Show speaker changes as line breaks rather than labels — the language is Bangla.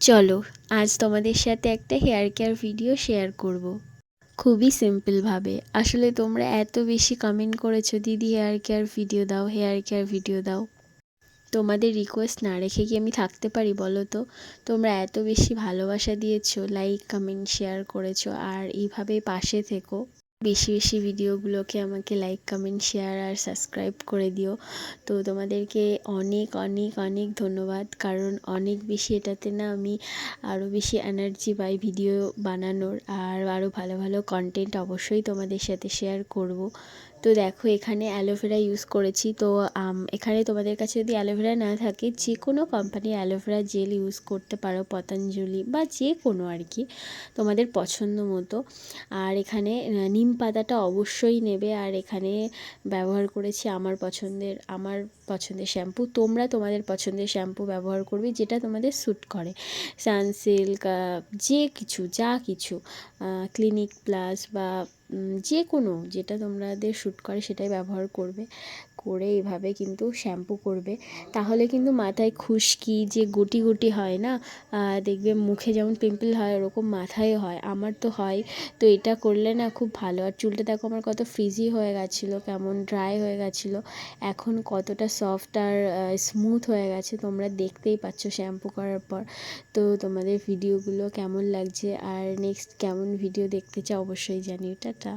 চলো আজ তোমাদের সাথে একটা হেয়ার কেয়ার ভিডিও শেয়ার করব। খুবই সিম্পলভাবে। আসলে তোমরা এত বেশি কমেন্ট করেছো, দিদি হেয়ার কেয়ার ভিডিও দাও, হেয়ার কেয়ার ভিডিও দাও। তোমাদের রিকোয়েস্ট না রেখে কি আমি থাকতে পারি বলো তো? তোমরা এত বেশি ভালোবাসা দিয়েছো, লাইক কমেন্ট শেয়ার করেছো, আর এইভাবেই পাশে থেকো। বেশি বেশি ভিডিওগুলোকে আমাকে লাইক কমেন্ট শেয়ার আর সাবস্ক্রাইব করে দিও। তো তোমাদেরকে অনেক অনেক অনেক ধন্যবাদ, কারণ অনেক বেশি এটাতে না আমি আরও বেশি এনার্জি পাই ভিডিও বানানোর, আর আরও ভালো ভালো কন্টেন্ট অবশ্যই তোমাদের সাথে শেয়ার করব। তো দেখো এখানে অ্যালোভেরা ইউজ করেছি। তো এখানে তোমাদের কাছে যদি অ্যালোভেরা না থাকে, যে কোনো কোম্পানির অ্যালোভেরা জেল ইউজ করতে পারো, পতঞ্জলি বা যে কোনো আর কি তোমাদের পছন্দ মতো। আর এখানে নিম পাতাটা অবশ্যই নেবে। আর এখানে ব্যবহার করেছি আমার পছন্দের শ্যাম্পু। তোমরা তোমাদের পছন্দের শ্যাম্পু ব্যবহার করবে, যেটা তোমাদের স্যুট করে। সানসিল্ক, যা কিছু ক্লিনিক প্লাস বা যে কোনো যেটা তোমাদের শ্যুট করে সেটাই ব্যবহার করবে। করে এভাবে কিন্তু শ্যাম্পু করবে, তাহলে কিন্তু মাথায় খুশকি যে গুটি গুটি হয় না, দেখবে মুখে যেমন পিম্পল হয় ওরকম মাথায় হয়, আমার তো হয়। তো এটা করলে না খুব ভালো। আর চুলটা দেখো আমার কত ফ্রিজি হয়ে গেছিলো, কেমন ড্রাই হয়ে গেছিলো, এখন কতটা সফট আর স্মুথ হয়ে গেছে, তোমরা দেখতেই পাচ্ছ শ্যাম্পু করার পর। তো তোমাদের ভিডিওগুলো কেমন লাগছে আর নেক্সট কেমন ভিডিও দেখতে চাও অবশ্যই জানিও। টাটা।